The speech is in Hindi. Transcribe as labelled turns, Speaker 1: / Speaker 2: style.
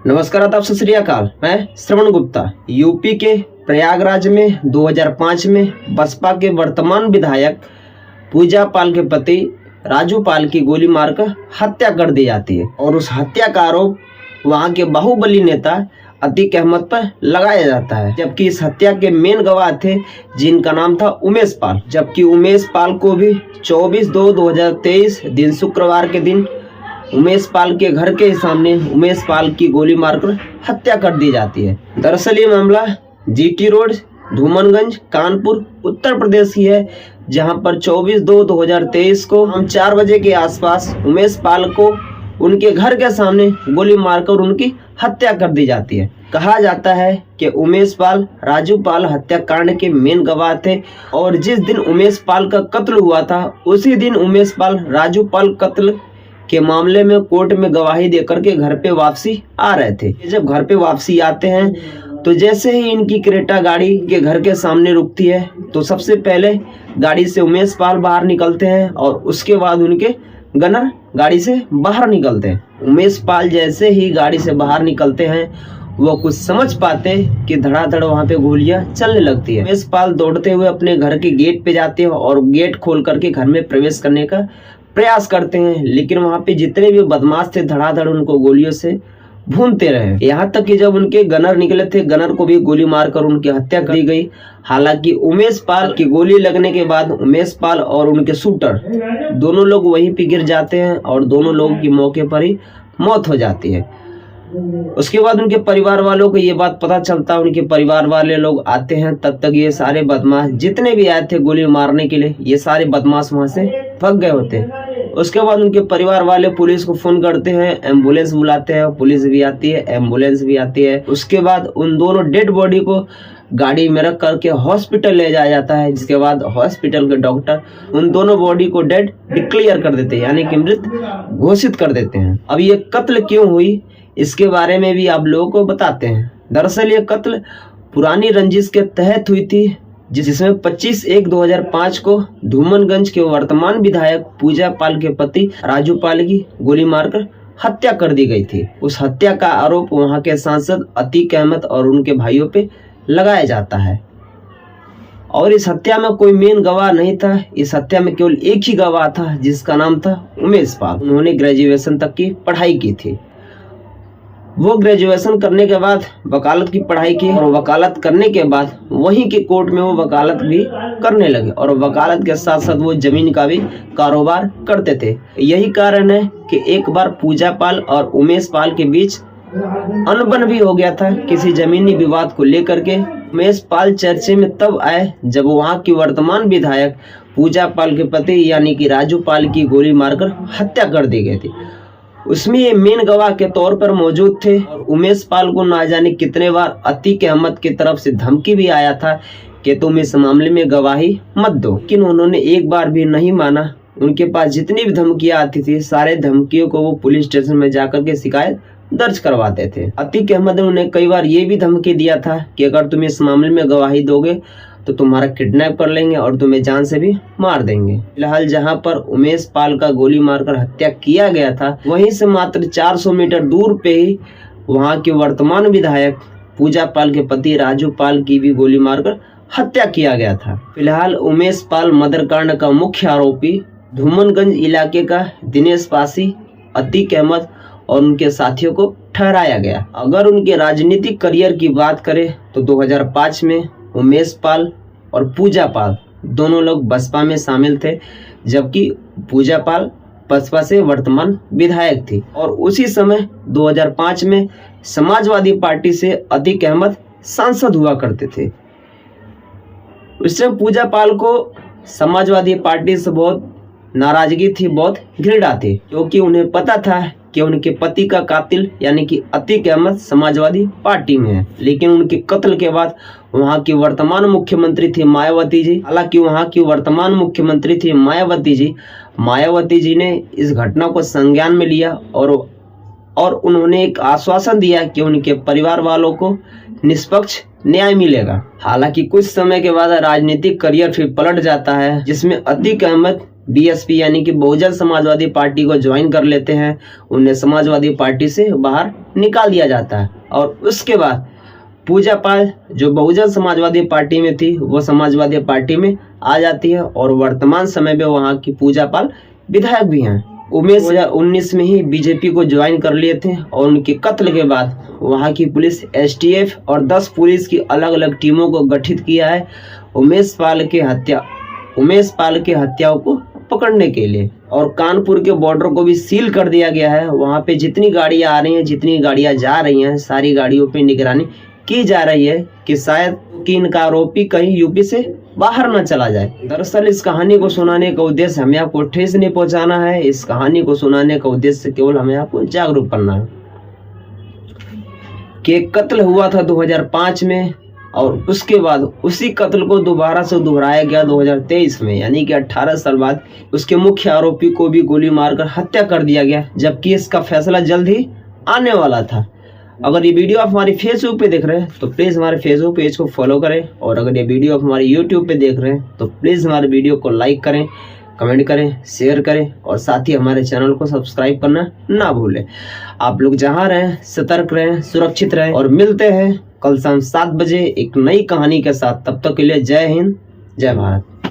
Speaker 1: नमस्कार, आदाब, सत श्री अकाल। मैं श्रवण गुप्ता। यूपी के प्रयागराज में 2005 में बसपा के वर्तमान विधायक पूजा पाल के पति राजू पाल की गोली मारकर हत्या कर दी जाती है और उस हत्या का आरोप वहां के बाहुबली नेता अतीक अहमद पर लगाया जाता है। जबकि इस हत्या के मेन गवाह थे जिनका नाम था उमेश पाल। जबकि उमेश पाल को भी 24/2/2023 दिन शुक्रवार के दिन उमेश पाल के घर के सामने उमेश पाल की गोली मारकर हत्या कर दी जाती है। दरअसल ये मामला जीटी रोड, धूमनगंज, कानपुर, उत्तर प्रदेश की है, जहां पर 24/2/2023 को हम 4 बजे के आसपास उमेश पाल को उनके घर के सामने गोली मारकर उनकी हत्या कर दी जाती है। कहा जाता है कि उमेश पाल राजू पाल हत्याकांड के मेन गवाह थे और जिस दिन उमेश पाल का कत्ल हुआ था उसी दिन उमेश पाल राजू पाल कत्ल के मामले में कोर्ट में गवाही देकर के घर पे वापसी आ रहे थे। जब घर पे वापसी आते हैं तो जैसे ही इनकी क्रेटा गाड़ी के घर के सामने रुकती है तो सबसे पहले गाड़ी से उमेश पाल बाहर निकलते हैं और उसके बाद उनके गनर गाड़ी से बाहर निकलते हैं। उमेश पाल जैसे ही गाड़ी से बाहर निकलते हैं वो कुछ समझ पाते कि धड़ाधड़ वहां पे गोलियां चलने लगती है। उमेश पाल दौड़ते हुए अपने घर के गेट पे जाते हैं और गेट खोल करके घर में प्रवेश करने का प्रयास करते हैं, लेकिन वहां पे जितने भी बदमाश थे धड़ाधड़ उनको गोलियों से भूनते रहे। यहाँ तक कि जब उनके गनर निकले थे, गनर को भी गोली मारकर उनकी हत्या कर दी गई। हालांकि उमेश पाल की गोली लगने के बाद उमेश पाल और उनके शूटर दोनों लोग वहीं पे गिर जाते हैं और दोनों लोगों की मौके पर ही मौत हो जाती है। उसके बाद उनके परिवार वालों को ये बात पता चलता है, उनके परिवार वाले लोग आते हैं। तब तक ये सारे बदमाश जितने भी आए थे गोली मारने के लिए, ये सारे बदमाश वहां से भाग गए होते हैं। उसके बाद उनके परिवार वाले पुलिस को फोन करते हैं, एम्बुलेंस बुलाते हैं, पुलिस भी आती है, एम्बुलेंस भी आती है। उसके बाद उन दोनों डेड बॉडी को गाड़ी में रख करके हॉस्पिटल ले जाया जाता है, जिसके बाद हॉस्पिटल के डॉक्टर उन दोनों बॉडी को डेड डिक्लेयर कर देते हैं, यानी कि मृत घोषित कर देते हैं। अब ये कत्ल क्यों हुई इसके बारे में भी आप लोगों को बताते हैं। दरअसल ये कत्ल पुरानी रंजिश के तहत हुई थी, जिसमें 25/1/2005 को धूमनगंज के वर्तमान विधायक पूजा पाल के पति राजू पाल की गोली मारकर हत्या कर दी गई थी। उस हत्या का आरोप वहां के सांसद अतीक अहमद और उनके भाइयों पे लगाया जाता है। और इस हत्या में कोई मेन गवाह नहीं था, इस हत्या में केवल एक ही गवाह था जिसका नाम था उमेश पाल। उन्होंने ग्रेजुएशन तक की पढ़ाई की थी। वो ग्रेजुएशन करने के बाद वकालत की पढ़ाई की और वकालत करने के बाद वहीं के कोर्ट में वो वकालत भी करने लगे और वकालत के साथ साथ वो जमीन का भी कारोबार करते थे। यही कारण है कि एक बार पूजा पाल और उमेश पाल के बीच अनबन भी हो गया था किसी जमीनी विवाद को लेकर के। उमेश पाल चर्चे में तब आए जब वहां की वर्तमान विधायक पूजा पाल के पति यानी कि राजू पाल की गोली मारकर हत्या कर दी गई थी। उसमें ये मेन गवाह के तौर पर मौजूद थे और उमेश पाल को ना जाने कितने बार अतीक अहमद की तरफ से धमकी भी आया था कि तुम इस मामले में गवाही मत दो, लेकिन उन्होंने एक बार भी नहीं माना। उनके पास जितनी भी धमकियां आती थी सारे धमकियों को वो पुलिस स्टेशन में जाकर के शिकायत दर्ज करवाते थे। अतीक अहमद ने उन्हें कई बार ये भी धमकी दिया था कि अगर तुम इस मामले में गवाही दोगे तो तुम्हारा किडनैप कर लेंगे और तुम्हें जान से भी मार देंगे। फिलहाल जहां पर उमेश पाल का गोली मारकर हत्या किया गया था वहीं से मात्र 400 मीटर दूर पे ही वहां के वर्तमान विधायक पूजा पाल के पति राजू पाल की भी गोली मारकर हत्या किया गया था। फिलहाल उमेश पाल मर्डरकांड का मुख्य आरोपी धूमनगंज इलाके का दिनेश पासी, अतीक अहमद और उनके साथियों को ठहराया गया। अगर उनके राजनीतिक करियर की बात करें तो 2005 में उमेश पाल और पूजा पाल दोनों लोग बसपा में शामिल थे, जबकि पूजा पाल बसपा से वर्तमान विधायक थी। और उसी समय 2005 में समाजवादी पार्टी से अतीक अहमद सांसद हुआ करते थे। उस समय पूजा पाल को समाजवादी पार्टी से बहुत नाराजगी थी, बहुत घृणा थी, क्योंकि उन्हें पता था कि उनके पति का कातिल यानी कि अतीक अहमद समाजवादी पार्टी में है। लेकिन उनके कत्ल के बाद वहां की वर्तमान मुख्यमंत्री थी मायावती जी। हालांकि वहां की वर्तमान मुख्यमंत्री थी मायावती जी ने इस घटना को संज्ञान में लिया और उन्होंने एक आश्वासन दिया कि उनके परिवार वालों को निष्पक्ष न्याय मिलेगा। हालांकि कुछ समय के बाद राजनीतिक करियर फिर पलट जाता है, जिसमें अतीक अहमद बीएसपी यानी कि बहुजन समाजवादी पार्टी को ज्वाइन कर लेते हैं, उन्हें समाजवादी पार्टी से बाहर निकाल दिया जाता है। और उसके बाद पूजा पाल जो बहुजन समाजवादी पार्टी में थी वो समाजवादी पार्टी में आ जाती है और वर्तमान समय में वहाँ की पूजा पाल विधायक भी हैं। उमेश 2019 में ही बीजेपी को ज्वाइन कर लिए थे और उनके कत्ल के बाद वहाँ की पुलिस एसटीएफ और 10 पुलिस की अलग अलग टीमों को गठित किया है उमेश पाल के हत्याओं को पकड़ने के लिए। और कानपुर के बॉर्डर को भी सील कर दिया गया है। वहाँ पे जितनी गाड़ियाँ आ रही हैं, जितनी गाड़ियाँ जा रही हैं, सारी गाड़ियों पे निगरानी की जा रही है कि शायद कि इनका आरोपी कहीं यूपी से बाहर न चला जाए। दरअसल इस कहानी को सुनाने का उद्देश्य हमें आपको ठेस नहीं पहुंचाना है। इस कहानी को सुनाने का उद्देश्य केवल हमें आपको जागरूक करना है कि एक कत्ल हुआ था 2005 में और उसके बाद उसी कत्ल को दोबारा से दोहराया गया 2023 में, यानी कि 18 साल बाद उसके मुख्य आरोपी को भी गोली मारकर हत्या कर दिया गया, जबकि इसका फैसला जल्द ही आने वाला था। अगर ये वीडियो आप हमारी फेसबुक पे देख रहे हैं तो प्लीज़ हमारे फेसबुक पेज को फॉलो करें, और अगर ये वीडियो आप हमारे यूट्यूब पे देख रहे हैं तो प्लीज़ हमारे वीडियो को लाइक करें, कमेंट करें, शेयर करें और साथ ही हमारे चैनल को सब्सक्राइब करना ना भूलें। आप लोग जहाँ रहें सतर्क रहें, सुरक्षित रहें और मिलते हैं कल शाम 7 बजे एक नई कहानी के साथ। तब तक के लिए जय हिंद, जय भारत।